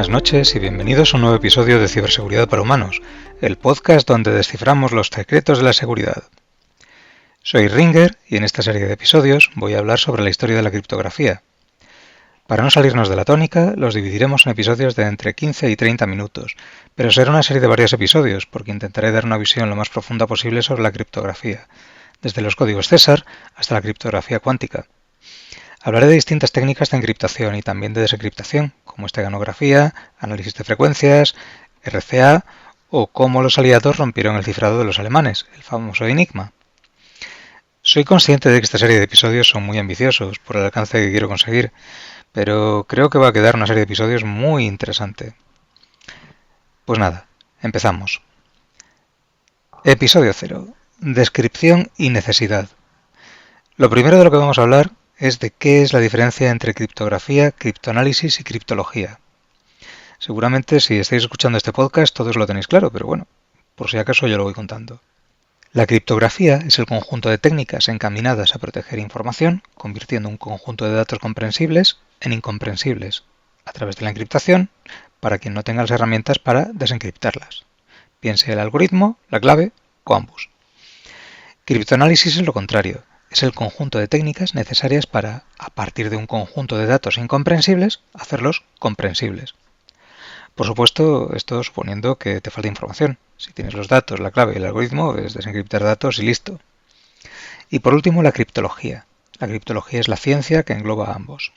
buenas noches y bienvenidos a un nuevo episodio de Ciberseguridad para Humanos, el podcast donde desciframos los secretos de la seguridad. Soy Ringer y en esta serie de episodios voy a hablar sobre la historia de la criptografía. Para no salirnos de la tónica, los dividiremos en episodios de entre 15 y 30 minutos, pero será una serie de varios episodios porque intentaré dar una visión lo más profunda posible sobre la criptografía, desde los códigos César hasta la criptografía cuántica. Hablaré de distintas técnicas de encriptación y también de desencriptación, como esteganografía, análisis de frecuencias, RCA o cómo los aliados rompieron el cifrado de los alemanes, el famoso Enigma. Soy consciente de que esta serie de episodios son muy ambiciosos por el alcance que quiero conseguir, pero creo que va a quedar una serie de episodios muy interesante. Pues nada, empezamos. Episodio 0. Descripción y necesidad. Lo primero de lo que vamos a hablar es de qué es la diferencia entre criptografía, criptoanálisis y criptología. Seguramente si estáis escuchando este podcast todos lo tenéis claro, pero bueno, por si acaso yo lo voy contando. La criptografía es el conjunto de técnicas encaminadas a proteger información, convirtiendo un conjunto de datos comprensibles en incomprensibles, a través de la encriptación, para quien no tenga las herramientas para desencriptarlas. Piense el algoritmo, la clave o ambos. Criptoanálisis es lo contrario. Es el conjunto de técnicas necesarias para, a partir de un conjunto de datos incomprensibles, hacerlos comprensibles. Por supuesto, esto suponiendo que te falta información. Si tienes los datos, la clave y el algoritmo, es desencriptar datos y listo. Y por último, la criptología. La criptología es la ciencia que engloba a ambos.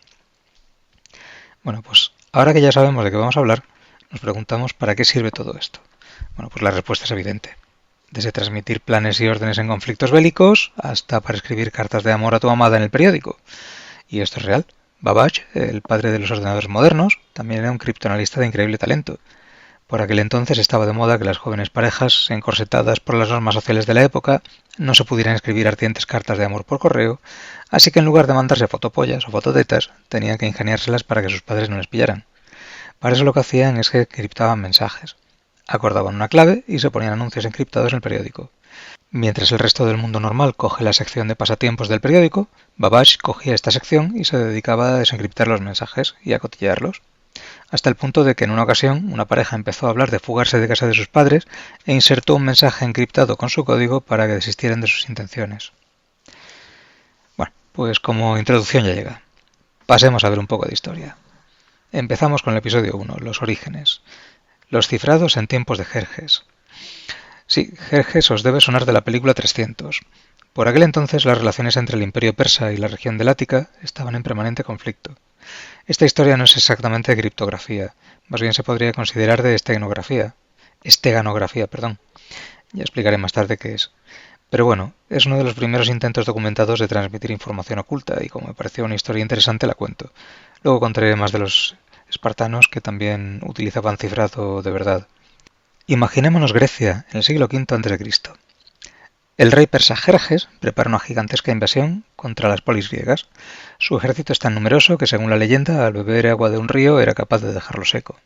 Bueno, pues ahora que ya sabemos de qué vamos a hablar, nos preguntamos ¿para qué sirve todo esto? Bueno, pues la respuesta es evidente. Desde transmitir planes y órdenes en conflictos bélicos hasta para escribir cartas de amor a tu amada en el periódico. Y esto es real. Babbage, el padre de los ordenadores modernos, también era un criptoanalista de increíble talento. Por aquel entonces estaba de moda que las jóvenes parejas, encorsetadas por las normas sociales de la época, no se pudieran escribir ardientes cartas de amor por correo, así que en lugar de mandarse fotopollas o fototetas, tenían que ingeniárselas para que sus padres no les pillaran. Para eso lo que hacían es que criptaban mensajes. Acordaban una clave y se ponían anuncios encriptados en el periódico. Mientras el resto del mundo normal coge la sección de pasatiempos del periódico, Babbage cogía esta sección y se dedicaba a desencriptar los mensajes y a cotillearlos, hasta el punto de que en una ocasión una pareja empezó a hablar de fugarse de casa de sus padres e insertó un mensaje encriptado con su código para que desistieran de sus intenciones. Bueno, pues como introducción ya llega. Pasemos a ver un poco de historia. Empezamos con el episodio 1, los orígenes. Los cifrados en tiempos de Jerjes. Sí, Jerjes os debe sonar de la película 300. Por aquel entonces las relaciones entre el imperio persa y la región del Ática estaban en permanente conflicto. Esta historia no es exactamente de criptografía, más bien se podría considerar de esteganografía. Ya explicaré más tarde qué es. Pero bueno, es uno de los primeros intentos documentados de transmitir información oculta y como me pareció una historia interesante la cuento. Luego contaré más de los espartanos que también utilizaban cifrado de verdad. Imaginémonos Grecia en el siglo V a.C. El rey persa Jerjes prepara una gigantesca invasión contra las polis griegas. Su ejército es tan numeroso que según la leyenda al beber agua de un río era capaz de dejarlo seco.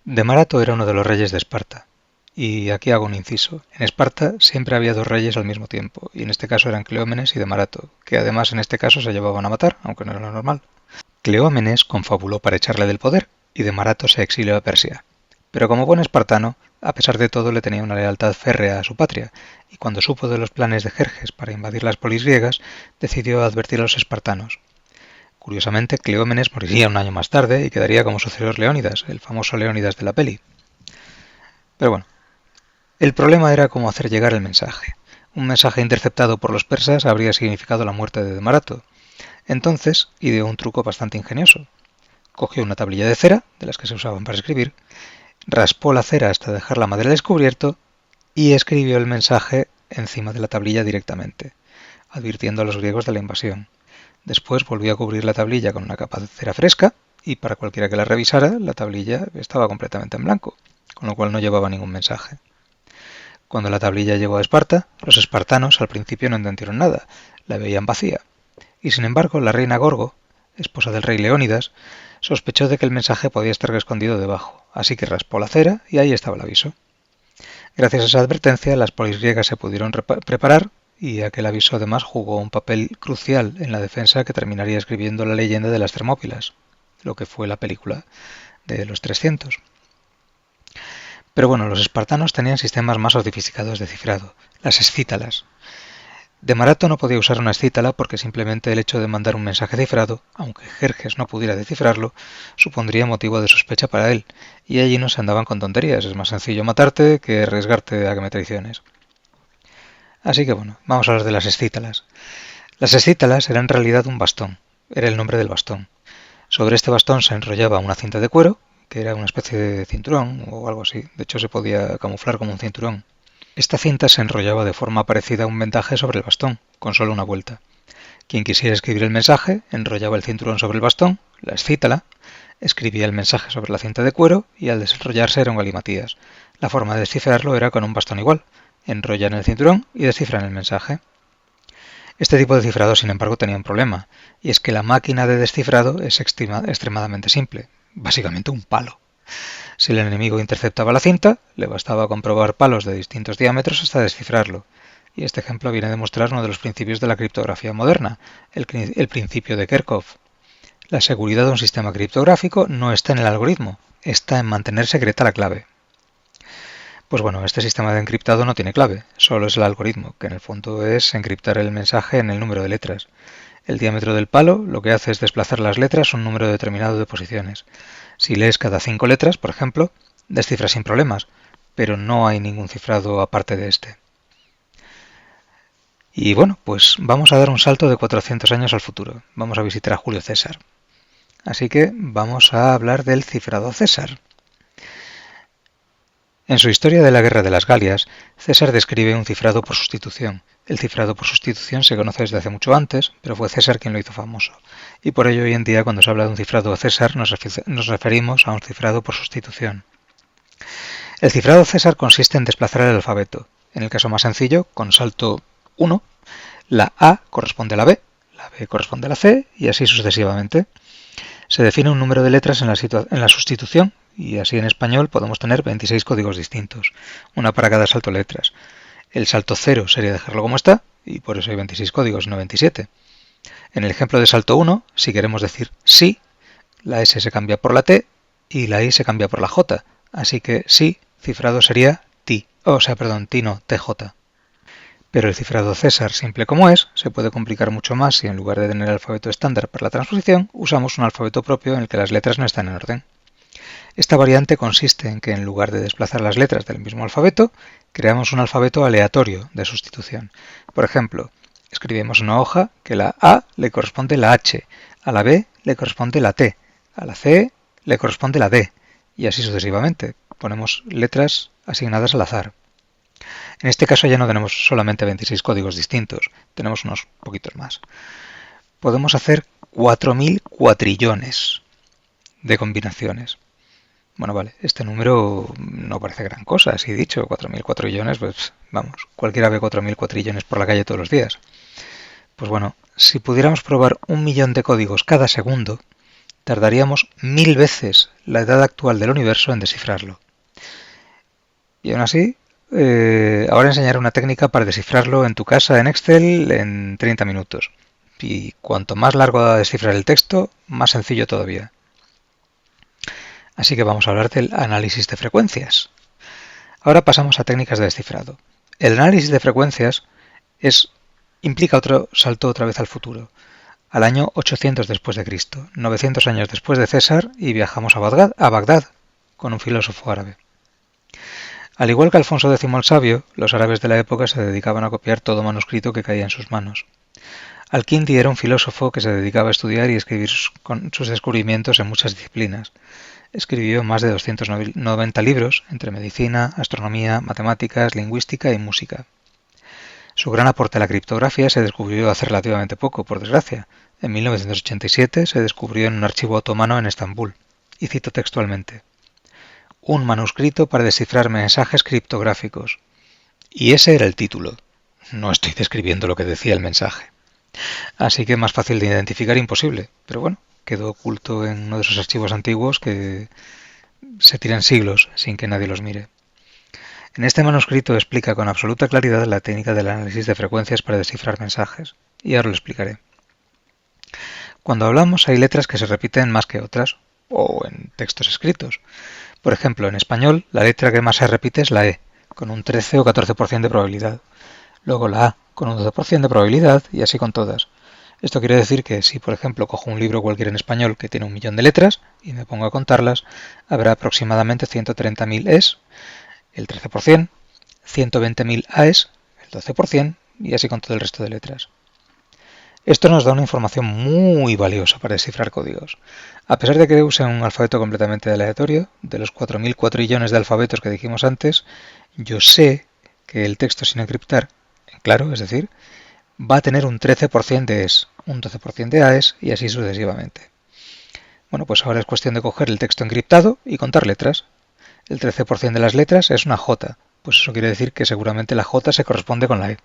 Demarato era uno de los reyes de Esparta. Y aquí hago un inciso. En Esparta siempre había dos reyes al mismo tiempo, y en este caso eran Cleómenes y Demarato, que además en este caso se llevaban a matar, aunque no era lo normal. Cleómenes confabuló para echarle del poder y Demarato se exilió a Persia. Pero como buen espartano, a pesar de todo le tenía una lealtad férrea a su patria, y cuando supo de los planes de Jerjes para invadir las polis griegas, decidió advertir a los espartanos. Curiosamente, Cleómenes moriría un año más tarde y quedaría como sucesor Leónidas, el famoso Leónidas de la peli. Pero bueno, el problema era cómo hacer llegar el mensaje. Un mensaje interceptado por los persas habría significado la muerte de Demarato. Entonces ideó un truco bastante ingenioso. Cogió una tablilla de cera, de las que se usaban para escribir, raspó la cera hasta dejar la madera al descubierto y escribió el mensaje encima de la tablilla directamente, advirtiendo a los griegos de la invasión. Después volvió a cubrir la tablilla con una capa de cera fresca y para cualquiera que la revisara, la tablilla estaba completamente en blanco, con lo cual no llevaba ningún mensaje. Cuando la tablilla llegó a Esparta, los espartanos al principio no entendieron nada, la veían vacía. Y sin embargo, la reina Gorgo, esposa del rey Leónidas, sospechó de que el mensaje podía estar escondido debajo, así que raspó la cera y ahí estaba el aviso. Gracias a esa advertencia, las polis griegas se pudieron preparar y aquel aviso además jugó un papel crucial en la defensa que terminaría escribiendo la leyenda de las Termópilas, lo que fue la película. de los 300. Pero bueno, los espartanos tenían sistemas más sofisticados de cifrado, las escítalas. De Marato no podía usar una escítala porque simplemente el hecho de mandar un mensaje cifrado, aunque Jerjes no pudiera descifrarlo, supondría motivo de sospecha para él, y allí no se andaban con tonterías, es más sencillo matarte que arriesgarte a que me traiciones. Así que bueno, vamos a hablar de las escítalas. Las escítalas eran en realidad un bastón, era el nombre del bastón. Sobre este bastón se enrollaba una cinta de cuero, que era una especie de cinturón o algo así, de hecho se podía camuflar como un cinturón. Esta cinta se enrollaba de forma parecida a un vendaje sobre el bastón, con solo una vuelta. Quien quisiera escribir el mensaje, enrollaba el cinturón sobre el bastón, la escítala, escribía el mensaje sobre la cinta de cuero y al desenrollarse era un galimatías. La forma de descifrarlo era con un bastón igual. Enrollan el cinturón y descifran el mensaje. Este tipo de cifrado, sin embargo, tenía un problema, y es que la máquina de descifrado es extremadamente simple, básicamente un palo. Si el enemigo interceptaba la cinta, le bastaba comprobar palos de distintos diámetros hasta descifrarlo. Y este ejemplo viene a demostrar uno de los principios de la criptografía moderna, el principio de Kerckhoff. La seguridad de un sistema criptográfico no está en el algoritmo, está en mantener secreta la clave. Pues bueno, este sistema de encriptado no tiene clave, solo es el algoritmo, que en el fondo es encriptar el mensaje en el número de letras. El diámetro del palo lo que hace es desplazar las letras un número determinado de posiciones. Si lees cada 5 letras, por ejemplo, descifras sin problemas, pero no hay ningún cifrado aparte de este. Y bueno, pues vamos a dar un salto de 400 años al futuro. Vamos a visitar a Julio César. Así que vamos a hablar del cifrado César. En su Historia de la Guerra de las Galias, César describe un cifrado por sustitución. El cifrado por sustitución se conoce desde hace mucho antes, pero fue César quien lo hizo famoso. Y por ello hoy en día cuando se habla de un cifrado César nos referimos a un cifrado por sustitución. El cifrado César consiste en desplazar el alfabeto. En el caso más sencillo, con salto 1, la A corresponde a la B corresponde a la C y así sucesivamente. Se define un número de letras en la sustitución y así en español podemos tener 26 códigos distintos, una para cada salto de letras. El salto 0 sería dejarlo como está y por eso hay 26 códigos, no 27. En el ejemplo de salto 1, si queremos decir sí, la S se cambia por la T y la I se cambia por la J, así que sí cifrado sería TI, TJ. Pero el cifrado César, simple como es, se puede complicar mucho más si en lugar de tener el alfabeto estándar para la transposición, usamos un alfabeto propio en el que las letras no están en orden. Esta variante consiste en que en lugar de desplazar las letras del mismo alfabeto, creamos un alfabeto aleatorio de sustitución. Por ejemplo, escribimos una hoja que a la A le corresponde la H, a la B le corresponde la T, a la C le corresponde la D, y así sucesivamente. Ponemos letras asignadas al azar. En este caso ya no tenemos solamente 26 códigos distintos, tenemos unos poquitos más. Podemos hacer 4.000 cuatrillones de combinaciones. Bueno, vale, este número no parece gran cosa, así dicho, 4.000 cuatrillones, pues vamos, cualquiera ve 4.000 cuatrillones por la calle todos los días. Pues bueno, si pudiéramos probar 1.000.000 de códigos cada segundo, tardaríamos 1000 veces la edad actual del universo en descifrarlo. Y aún así, ahora enseñaré una técnica para descifrarlo en tu casa en Excel en 30 minutos. Y cuanto más largo a descifrar el texto, más sencillo todavía. Así que vamos a hablar del análisis de frecuencias. Ahora pasamos a técnicas de descifrado. El análisis de frecuencias implica otro salto otra vez al futuro, al año 800 después de Cristo, 900 años después de César, y viajamos a Bagdad con un filósofo árabe. Al igual que Alfonso X el Sabio, los árabes de la época se dedicaban a copiar todo manuscrito que caía en sus manos. Al-Kindi era un filósofo que se dedicaba a estudiar y escribir sus descubrimientos en muchas disciplinas. Escribió más de 290 libros entre medicina, astronomía, matemáticas, lingüística y música. Su gran aporte a la criptografía se descubrió hace relativamente poco, por desgracia. En 1987 se descubrió en un archivo otomano en Estambul, y cito textualmente: un manuscrito para descifrar mensajes criptográficos. Y ese era el título. No estoy describiendo lo que decía el mensaje. Así que más fácil de identificar imposible, pero bueno, quedó oculto en uno de esos archivos antiguos que se tiran siglos sin que nadie los mire. En este manuscrito explica con absoluta claridad la técnica del análisis de frecuencias para descifrar mensajes, y ahora lo explicaré. Cuando hablamos hay letras que se repiten más que otras, o en textos escritos. Por ejemplo, en español, la letra que más se repite es la E, con un 13 o 14% de probabilidad. Luego la A, con un 12% de probabilidad, y así con todas. Esto quiere decir que si, por ejemplo, cojo un libro cualquiera en español que tiene 1.000.000 de letras y me pongo a contarlas, habrá aproximadamente 130.000 Es, el 13%, 120.000 Aes, el 12%, y así con todo el resto de letras. Esto nos da una información muy valiosa para descifrar códigos. A pesar de que use un alfabeto completamente aleatorio, de los 4.000 cuatrillones de alfabetos que dijimos antes, yo sé que el texto sin encriptar, en claro, es decir, va a tener un 13% de Es, un 12% de Aes y así sucesivamente. Bueno, pues ahora es cuestión de coger el texto encriptado y contar letras. El 13% de las letras es una J, pues eso quiere decir que seguramente la J se corresponde con la E.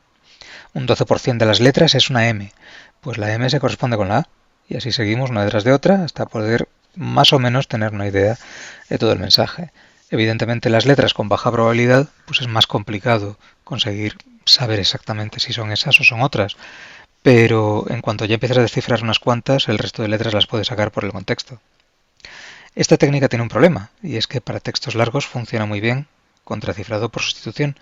Un 12% de las letras es una M, pues la M se corresponde con la A, y así seguimos una detrás de otra hasta poder más o menos tener una idea de todo el mensaje. Evidentemente las letras con baja probabilidad pues es más complicado conseguir saber exactamente si son esas o son otras, pero en cuanto ya empieces a descifrar unas cuantas, el resto de letras las puedes sacar por el contexto. Esta técnica tiene un problema, y es que para textos largos funciona muy bien contra cifrado por sustitución,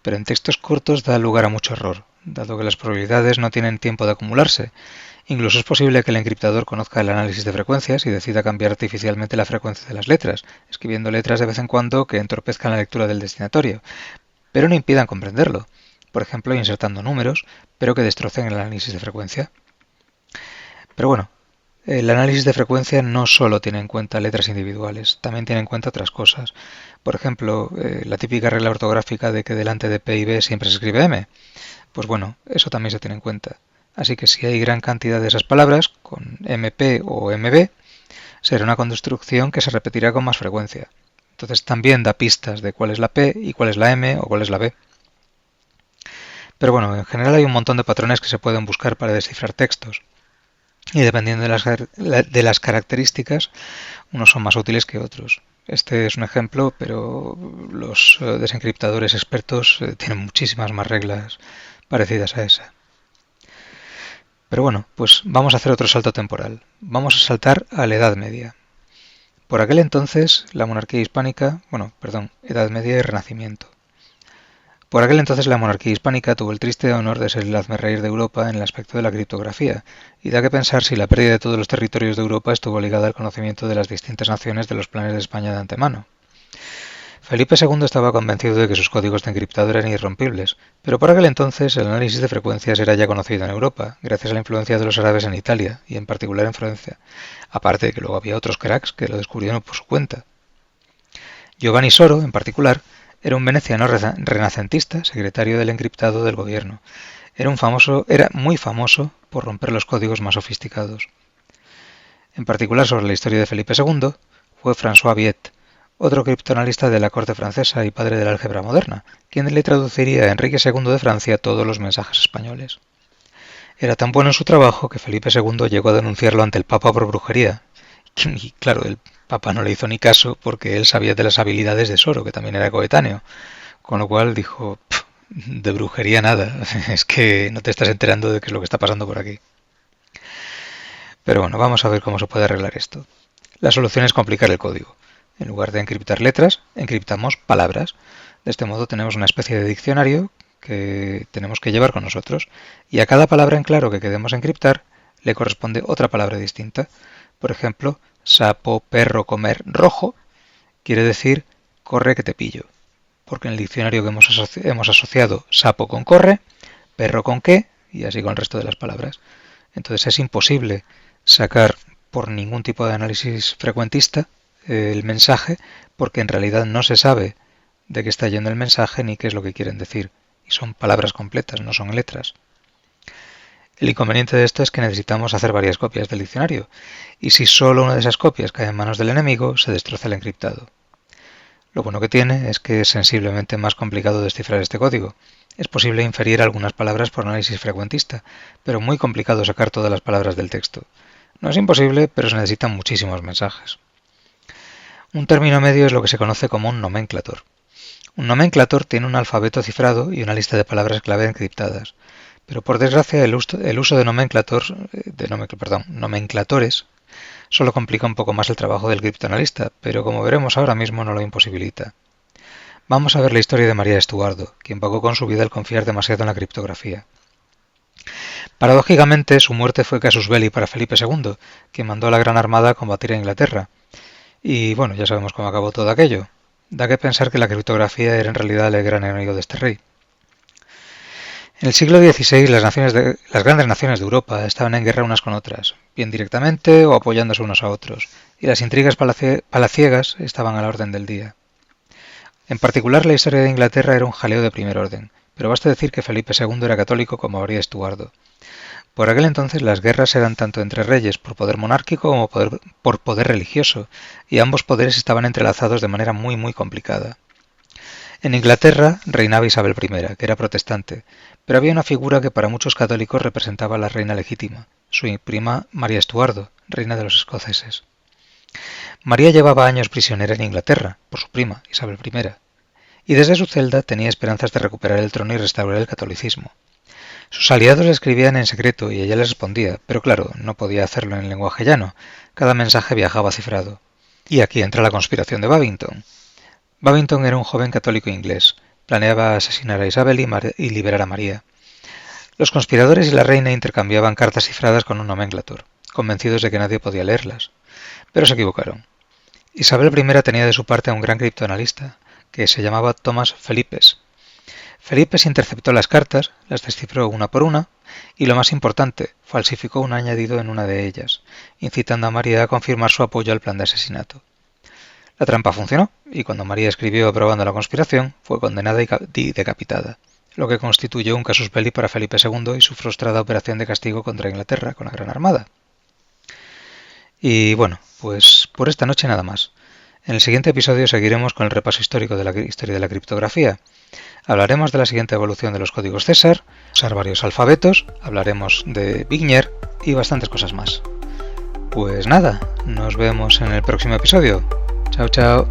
pero en textos cortos da lugar a mucho error, dado que las probabilidades no tienen tiempo de acumularse. Incluso es posible que el encriptador conozca el análisis de frecuencias y decida cambiar artificialmente la frecuencia de las letras, escribiendo letras de vez en cuando que entorpezcan la lectura del destinatario, pero no impidan comprenderlo, por ejemplo insertando números, pero que destrocen el análisis de frecuencia. Pero bueno, el análisis de frecuencia no solo tiene en cuenta letras individuales, también tiene en cuenta otras cosas. Por ejemplo, la típica regla ortográfica de que delante de P y B siempre se escribe M. Pues bueno, eso también se tiene en cuenta. Así que si hay gran cantidad de esas palabras, con MP o MB, será una construcción que se repetirá con más frecuencia. Entonces también da pistas de cuál es la P y cuál es la M o cuál es la B. Pero bueno, en general hay un montón de patrones que se pueden buscar para descifrar textos. Y dependiendo de las características, unos son más útiles que otros. Este es un ejemplo, pero los desencriptadores expertos tienen muchísimas más reglas parecidas a esa. Pero bueno, pues vamos a hacer otro salto temporal. Vamos a saltar a la Edad Media. Por aquel entonces, la monarquía hispánica, Edad Media y Renacimiento. Por aquel entonces la monarquía hispánica tuvo el triste honor de ser el hazmerreír de Europa en el aspecto de la criptografía, y da que pensar si la pérdida de todos los territorios de Europa estuvo ligada al conocimiento de las distintas naciones de los planes de España de antemano. Felipe II estaba convencido de que sus códigos de encriptado eran irrompibles, pero por aquel entonces el análisis de frecuencias era ya conocido en Europa, gracias a la influencia de los árabes en Italia, y en particular en Francia, aparte de que luego había otros cracks que lo descubrieron por su cuenta. Giovanni Soro, en particular, era un veneciano renacentista, secretario del encriptado del gobierno. Era muy famoso por romper los códigos más sofisticados. En particular sobre la historia de Felipe II fue François Viet, otro criptoanalista de la corte francesa y padre de la álgebra moderna, quien le traduciría a Enrique II de Francia todos los mensajes españoles. Era tan bueno en su trabajo que Felipe II llegó a denunciarlo ante el Papa por brujería. Y claro, el Papa no le hizo ni caso porque él sabía de las habilidades de Soro, que también era coetáneo. Con lo cual dijo, de brujería nada, es que no te estás enterando de qué es lo que está pasando por aquí. Pero bueno, vamos a ver cómo se puede arreglar esto. La solución es complicar el código. En lugar de encriptar letras, encriptamos palabras. De este modo tenemos una especie de diccionario que tenemos que llevar con nosotros, y a cada palabra en claro que queremos encriptar le corresponde otra palabra distinta. Por ejemplo, sapo, perro, comer, rojo, quiere decir corre que te pillo, porque en el diccionario que hemos asociado sapo con corre, perro con qué, y así con el resto de las palabras. Entonces es imposible sacar por ningún tipo de análisis frecuentista el mensaje, porque en realidad no se sabe de qué está yendo el mensaje ni qué es lo que quieren decir, y son palabras completas, no son letras. El inconveniente de esto es que necesitamos hacer varias copias del diccionario, y si solo una de esas copias cae en manos del enemigo, se destroza el encriptado. Lo bueno que tiene es que es sensiblemente más complicado descifrar este código. Es posible inferir algunas palabras por análisis frecuentista, pero muy complicado sacar todas las palabras del texto. No es imposible, pero se necesitan muchísimos mensajes. Un término medio es lo que se conoce como un nomenclator. Un nomenclator tiene un alfabeto cifrado y una lista de palabras clave encriptadas. Pero por desgracia el uso de nomenclatores solo complica un poco más el trabajo del criptoanalista, pero como veremos ahora mismo no lo imposibilita. Vamos a ver la historia de María Estuardo, quien pagó con su vida al confiar demasiado en la criptografía. Paradójicamente, su muerte fue casus belli para Felipe II, quien mandó a la Gran Armada a combatir a Inglaterra. Y bueno, ya sabemos cómo acabó todo aquello. Da que pensar que la criptografía era en realidad el gran enemigo de este rey. En el siglo XVI las grandes naciones de Europa estaban en guerra unas con otras, bien directamente o apoyándose unos a otros, y las intrigas palaciegas estaban a la orden del día. En particular la historia de Inglaterra era un jaleo de primer orden, pero basta decir que Felipe II era católico como María Estuardo. Por aquel entonces las guerras eran tanto entre reyes por poder monárquico como por poder religioso, y ambos poderes estaban entrelazados de manera muy complicada. En Inglaterra reinaba Isabel I, que era protestante, pero había una figura que para muchos católicos representaba a la reina legítima, su prima María Estuardo, reina de los escoceses. María llevaba años prisionera en Inglaterra, por su prima, Isabel I, y desde su celda tenía esperanzas de recuperar el trono y restaurar el catolicismo. Sus aliados le escribían en secreto y ella les respondía, pero claro, no podía hacerlo en lenguaje llano, cada mensaje viajaba cifrado. Y aquí entra la conspiración de Babington. Babington era un joven católico inglés. Planeaba asesinar a Isabel y liberar a María. Los conspiradores y la reina intercambiaban cartas cifradas con un nomenclator, convencidos de que nadie podía leerlas. Pero se equivocaron. Isabel I tenía de su parte a un gran criptoanalista, que se llamaba Thomas Felipes. Felipes interceptó las cartas, las descifró una por una, y lo más importante, falsificó un añadido en una de ellas, incitando a María a confirmar su apoyo al plan de asesinato. La trampa funcionó, y cuando María escribió aprobando la conspiración, fue condenada y decapitada, lo que constituyó un casus belli para Felipe II y su frustrada operación de castigo contra Inglaterra con la Gran Armada. Y bueno, pues por esta noche nada más. En el siguiente episodio seguiremos con el repaso histórico de la historia de la criptografía. Hablaremos de la siguiente evolución de los códigos César, usar varios alfabetos, hablaremos de Wigner y bastantes cosas más. Pues nada, nos vemos en el próximo episodio. Chao, chao.